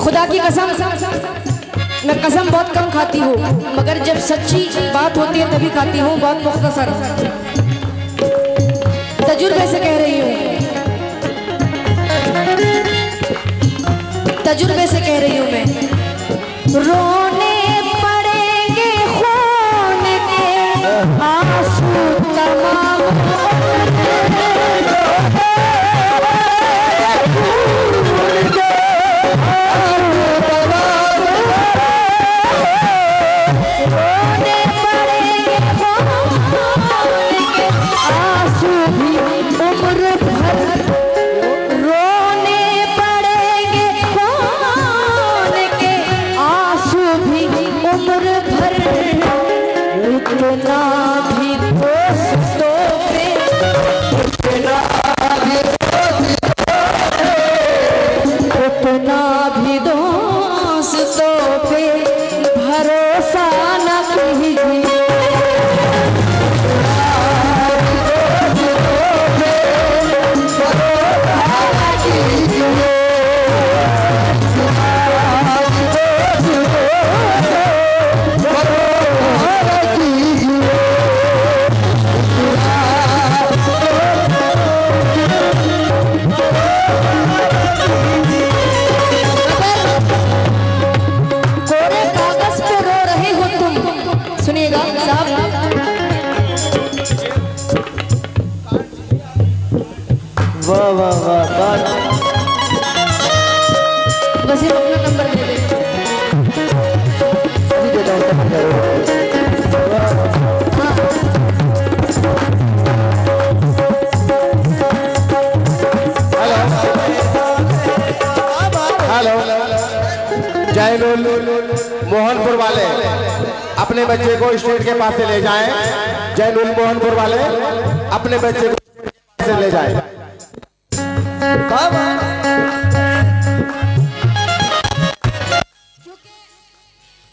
खुदा की कसम, मैं कसम बहुत कम खाती हूँ, मगर जब सच्ची बात होती है तभी खाती हूँ। बहुत मुख्तसर तजुर्बे से कह रही हूँ, तजुर्बे से कह रही हूँ मैं। रोने पड़ेंगे खून के आंसू तमाम, बस अपना नंबर दे दे। हेलो, जय लोल मोहनपुर वाले अपने बच्चे को स्टेज के पास से ले जाएं। जय लोल मोहनपुर वाले अपने बच्चे को स्टेज के पास से ले जाएं।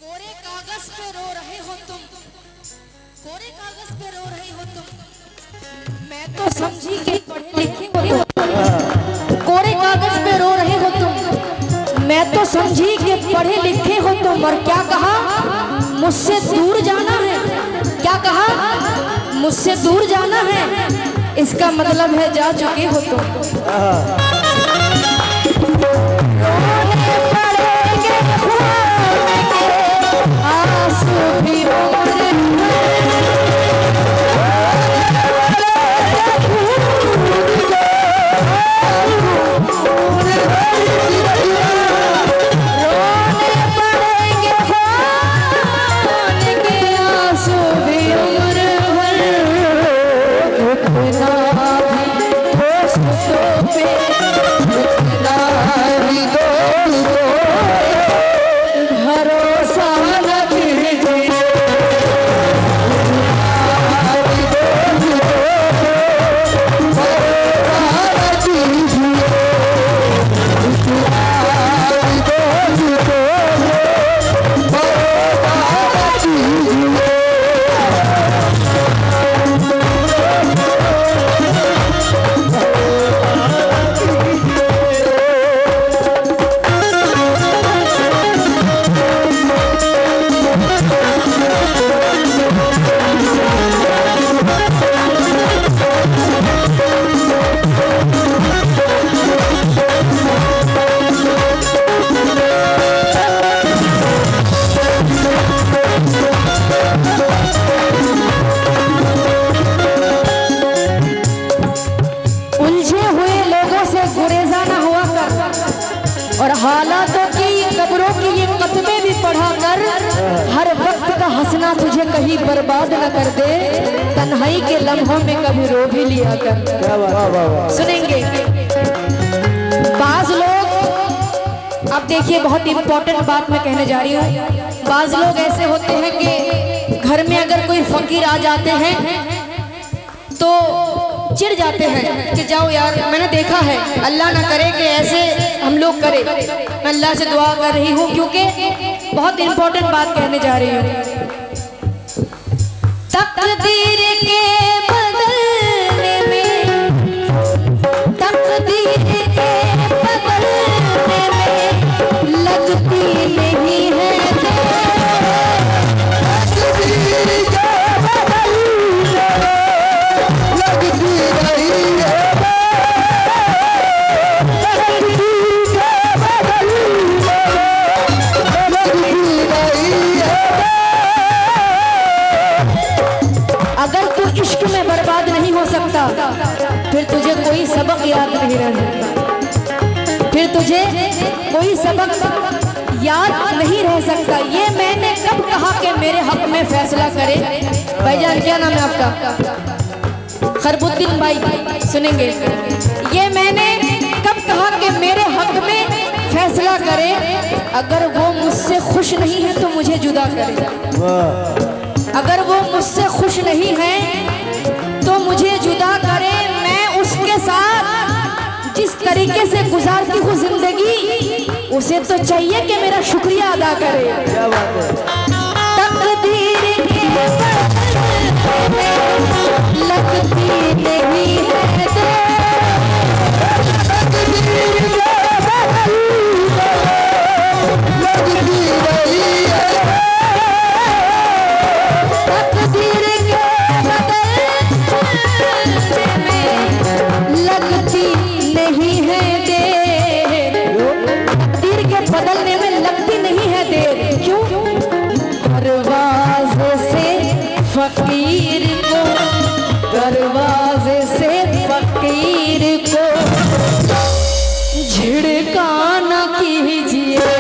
कोरे कागज पे रो रहे हो तुम, कोरे कागज पे रो रहे हो तुम, मैं तो समझी कि पढ़े लिखे हो तुम। कोरे कागज पे रो रहे हो तुम, मैं तो समझी कि पढ़े लिखे हो तुम। और क्या कहा, मुझसे दूर जाना है। क्या कहा, मुझसे दूर जाना है, इसका मतलब है जा चुके हो तुम। और हालातों की कब्रों की ये कतबे भी पढ़ा कर हर वक्त का हंसना तुझे कहीं बर्बाद न कर दे। तन्हाई के लम्हों में कभी रो भी लिया कर। सुनेंगे बाज लोग, अब देखिए बहुत इंपॉर्टेंट बात मैं कहने जा रही हूँ। बाज लोग ऐसे होते हैं कि घर में अगर कोई फकीर आ जाते हैं तो चिढ़ जाते हैं कि जाओ यार, मैंने देखा है, अल्लाह ना करे कि ऐसे हम लोग करें। मैं अल्लाह से दुआ कर रही हूँ क्योंकि बहुत इंपॉर्टेंट बात कहने जा रही हूँ। तकदीर के बदलने में, तकदीर के नहीं रह सकता, फिर तुझे कोई सबक याद नहीं रह सकता। ये मैंने कब कहा कि मेरे हक में फैसला करे। भाईजान क्या नाम है आपका? खरबुद्दीन भाई, सुनेंगे। ये मैंने कब कहा कि मेरे हक में फैसला करे, अगर वो मुझसे खुश नहीं है तो मुझे जुदा करे। अगर वो मुझसे खुश नहीं है तो मुझे जुदा करे। मैं उसके साथ जिस तरीके से गुजारती हूँ जिंदगी, उसे तो चाहिए कि मेरा शुक्रिया अदा करे। क्या बात है। तकदीर के लगती नहीं है तो बदलने में लगती नहीं है देर। क्यों? दरवाजे से फकीर को, दरवाजे से फकीर को झिड़का न कीजिए।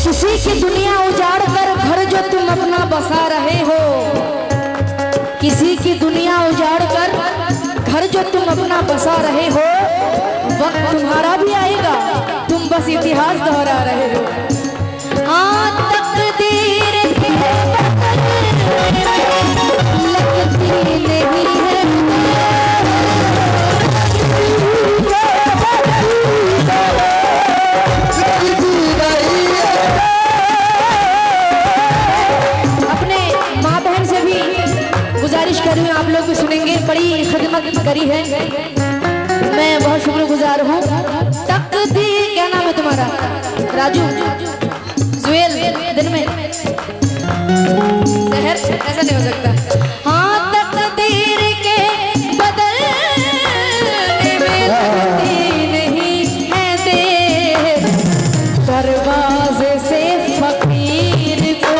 किसी की दुनिया उजाड़ कर घर जो तुम अपना बसा रहे हो, किसी की दुनिया उजाड़ कर घर जो तुम अपना बसा रहे हो, वक्त तुम्हारा भी आएगा, तुम बस इतिहास दोहरा रहे हो। हाँ, तकदीर के लगती नहीं है में। आप लोग भी सुनेंगे, बड़ी खिदमत करी है, मैं बहुत शुक्रगुजार हूँ। तकदीर, क्या नाम है तुम्हारा? राजू, जुएल, दिन में शहर, ऐसा नहीं हो सकता। हाँ, तकदीर के बदलने में लगती नहीं है देर। दरवाजे से फकीर को,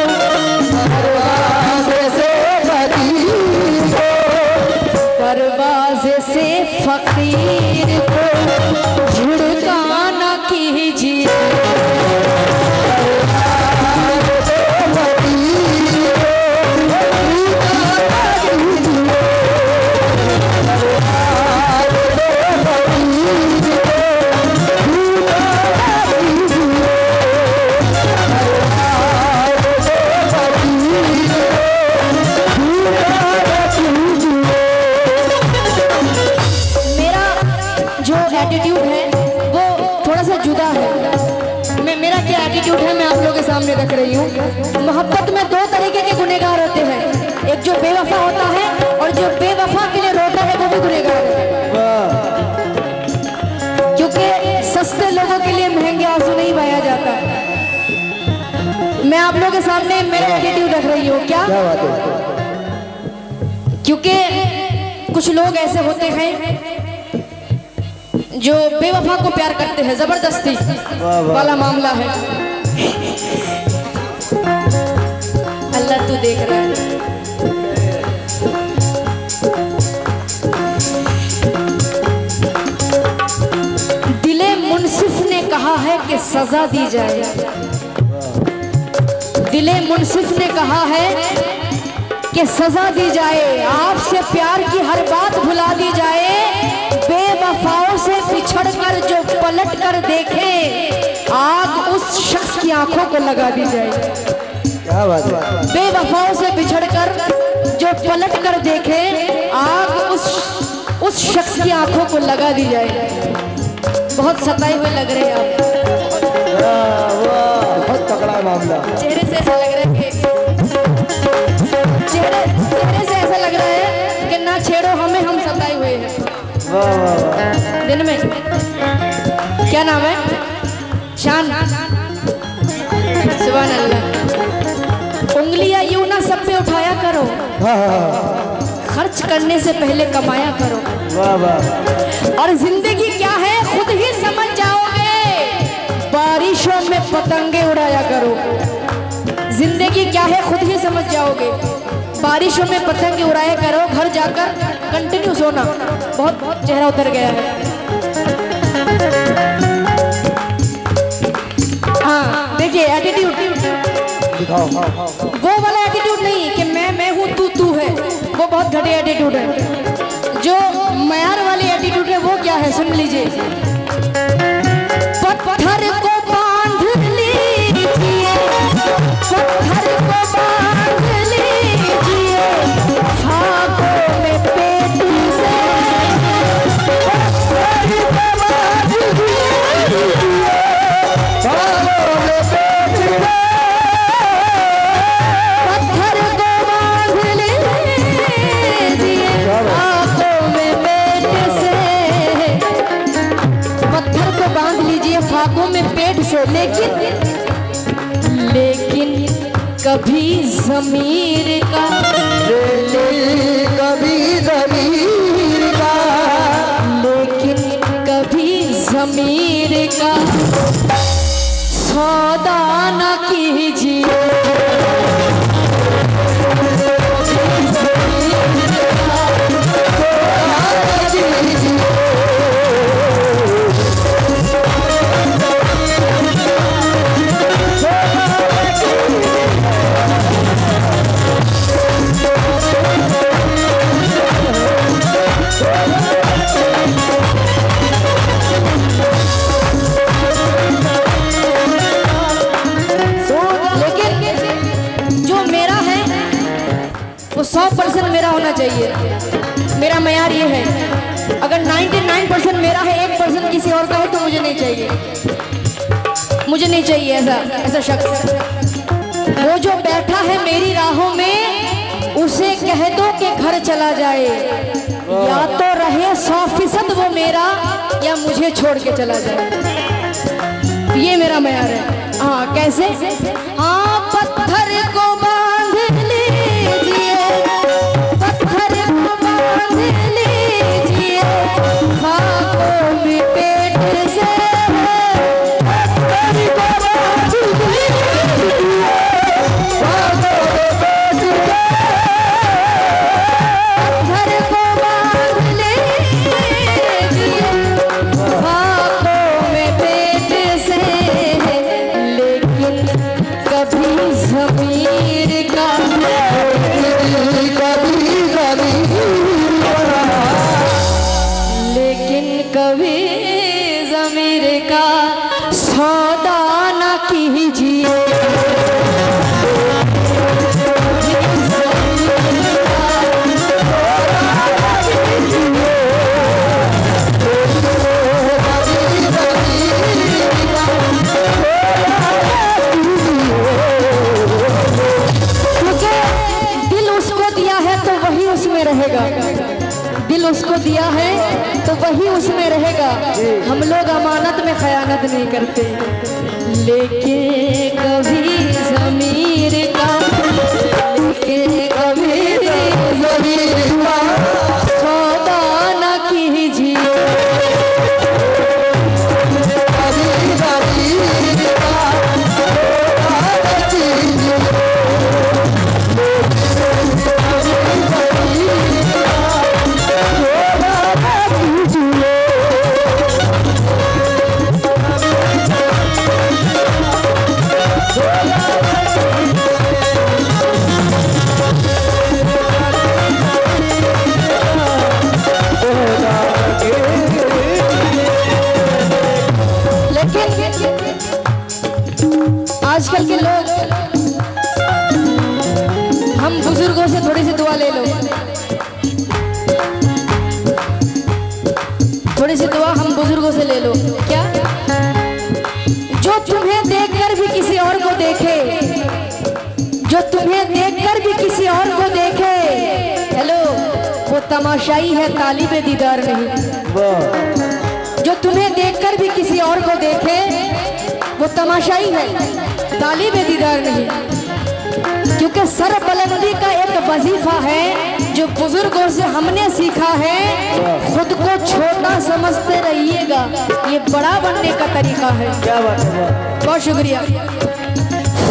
दरवाजे से फकीर को झिड़का न कीजिए। एटीट्यूड है वो थोड़ा सा जुदा है। मेरा क्या एटीट्यूड है मैं आप लोगों के सामने रख रही हूँ। मोहब्बत में दो तरीके के गुनहगार होते हैं, एक जो बेवफा होता है और जो बेवफा के लिए रोता है वो भी गुनहगार है। क्योंकि सस्ते लोगों के लिए महंगे आंसू नहीं बहाया जाता। मैं आप लोगों के सामने मेरा एटीट्यूड रख रही हूँ। क्या क्योंकि कुछ लोग ऐसे होते हैं जो बेवफा को प्यार करते हैं, जबरदस्ती वाला मामला है। अल्लाह तू देख रहा है। दिले मुनसिफ ने कहा है कि सजा दी जाए। दिले मुनसिफ ने कहा है कि सजा दी जाए, आपसे प्यार की हर बात भुला दी जाए। बेवफाओं से बिछड़ कर जो पलट कर देखे, आग उस शख्स की आंखों को लगा दी जाए। क्या बात है। बेवफाओं से बिछड़ कर जो पलट कर देखे, आग उस शख्स की आंखों को लगा दी जाए। बहुत सताए हुए लग रहे हैं आप। बहुत तगड़ा मामला। चेहरे से ऐसा लग रहा है कि चेहरे से ऐसा लग रहा है कि ना छेड़ो हमें, हम सताए हुए हैं। शान। सुभान अल्लाह। उंगलियां यूं ना सब पे उठाया करो, हाँ हाँ खर्च करने से पहले कमाया करो। वाह वाह और जिंदगी क्या है खुद ही समझ जाओगे। बारिशों में पतंगे उड़ाया करो। जिंदगी क्या है खुद ही समझ जाओगे। बारिशों में पतंगे उड़ाया करो, घर जाकर कंटिन्यू सोना। बहुत चेहरा उतर गया है। हाँ देखिए एटीट्यूड, दिखाओ। वो वाला एटीट्यूड नहीं कि मैं हूँ तू है, वो बहुत घटिया एटीट्यूड है। जो मयार वाली एटीट्यूड है वो क्या है सुन लीजिए। पत्थर को बांध लीजिए, पत्थर को बांध लीजिए, खाकों में पेट से पत्थर को बांध लीजिए, खाकों में पेट से पत्थर को बांध लीजिए, खाकों में पेट से पत्थर को बांध लीजिए फाकों में पेट से। लेकिन कभी ज़मीर का, कभी ज़मीर का, लेकिन कभी ज़मीर का सौदा न कीजिए। जो मेरा है वो 100% मेरा होना चाहिए। मेरा मयार ये है। अगर 99% मेरा है, 1% किसी और का है तो मुझे नहीं चाहिए। मुझे नहीं चाहिए ऐसा शख्स। वो जो बैठा है मेरी राहों में उसे कह दो कि घर चला जाए। या तो रहे 100% वो मेरा, या मुझे छोड़ के चला जाए। ये मेरा मयार है। हाँ कैसे? हाँ पत्थर को बांध लीजिए, पत्थर को बांध लीजिए, खाकों में पेट से पत्थर को बांध लीजिए, खाकों में पेट से पत्थर को बांध लीजिए, खाकों में पेट से। लेकिन कभी ज़मीर का, लेकिन कभी ज़मीर का सौदा न कीजिए। दिल उसको दिया है तो वही उसमें रहेगा। हम लोग अमानत में खयानत नहीं करते। लेकिन कभी ज़मीर का, लेकिन कभी ज़मीर का सौदा न कीजिए। आजकल के लोग, हम बुजुर्गों से थोड़ी सी दुआ ले लो, थोड़ी सी दुआ हम बुजुर्गों से ले लो। क्या? जो तुम्हें देखकर भी किसी और को देखे, जो तुम्हें देखकर भी किसी और को देखे, हेलो, वो तमाशाई है, तालिबे दीदार नहीं। जो तुम्हें देखकर भी किसी और को देखे, वो तमाशाई है, तालिब दीदार नहीं। क्योंकि सर बुलंदी का एक वजीफा है जो बुजुर्गों से हमने सीखा है। खुद को छोटा समझते रहिएगा, ये बड़ा बनने का तरीका है। क्या बात है। बहुत शुक्रिया।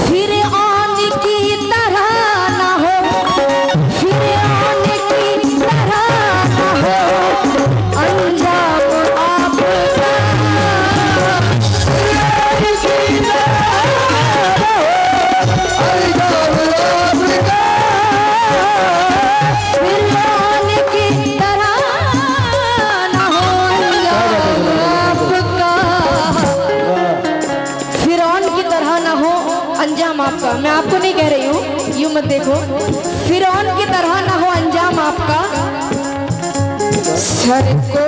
फिर आने की तरह ना हो, फिर आने की तरह ना हो, अंजाम आपका। फिर आने की तरह ना हो, अंजाम आपका। फिरौन की तरह ना हो अंजाम आपका। मैं आपको नहीं कह रही हूँ, यूं मत देखो। फिरौन की तरह ना हो अंजाम आपका। सर को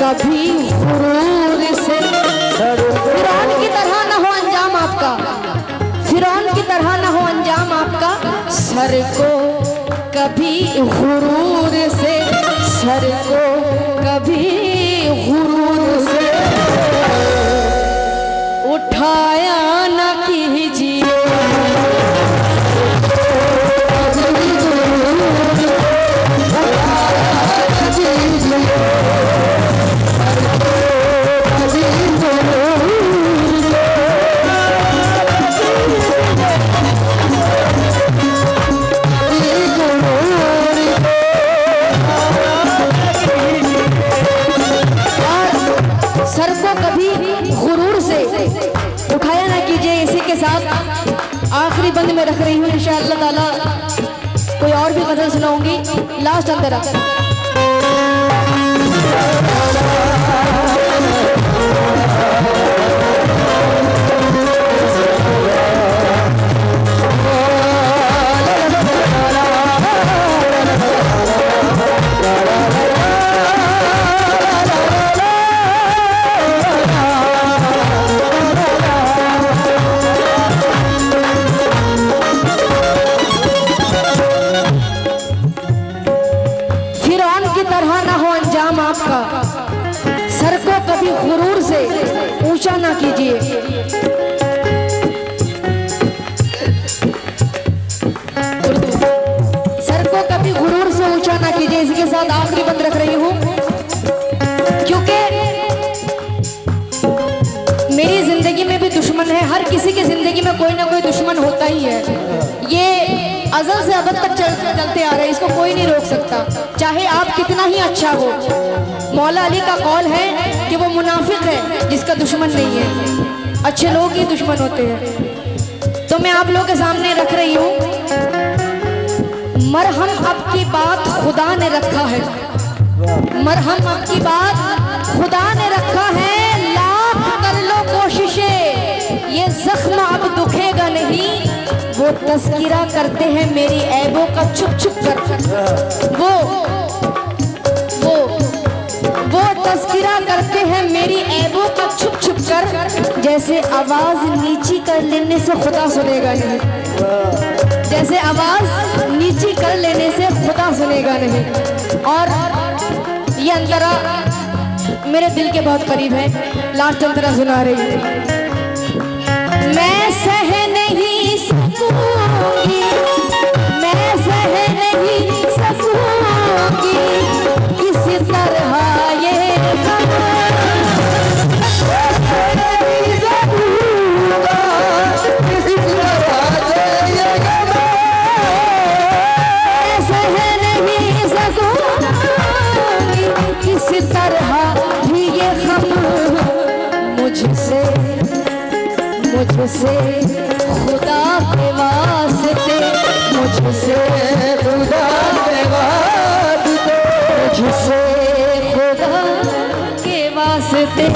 कभी गुरूर से, फिरौन की तरह ना हो अंजाम आपका। फिरौन की तरह ना हो अंजाम आपका। सर को कभी गुरूर से, सर को कभी गुरूर से उठाया न कीजिए। सर को कभी गुरूर से उठाया ना कीजिए। इसी के साथ आखिरी बंद में रख रही हूँ इंशाअल्लाह ताला। कोई और भी गजल सुनाऊंगी लास्ट अंदर। सर को कभी गुरूर से ऊंचा ना कीजिए। सर को कभी गुरूर से ऊंचा ना कीजिए। इसके साथ आखिरी बंद रख रही हूँ, क्योंकि मेरी जिंदगी में भी दुश्मन है। हर किसी की जिंदगी में कोई ना कोई दुश्मन होता ही है। ये अज़ल से अबद तक चलते आ रहे हैं, इसको कोई नहीं रोक सकता, चाहे आप कितना ही अच्छा हो। मौला अली का कौल है कि वो मुनाफिक है जिसका दुश्मन नहीं है, अच्छे लोग ही दुश्मन होते हैं। तो मैं आप लोगों के सामने रख रही हूँ, मरहम अब की बात खुदा ने रखा है। मरहम अब की बात खुदा ने रखा है। लाख कर लो कोशिशें, ये जख्म अब दुखेगा नहीं। वो तस्किरा करते हैं मेरी ऐबों का छुप छुप कर। वो तस्किरा करते हैं मेरी ऐबों का छुप छुप कर। जैसे आवाज नीची कर लेने से खुदा सुनेगा नहीं, जैसे आवाज नीची कर लेने से खुदा सुनेगा नहीं। और ये अंतरा मेरे दिल के बहुत करीब है। लास्ट अंतरा सुना रही हूँ। मैं सह नहीं सकूंगी, मैं सह नहीं सकूंगी किसी तरह ये किसी तरह भी ये गम मुझसे खुदा के वास्ते, मुझसे खुदा के वास्ते, मुझसे खुदा के वास्ते।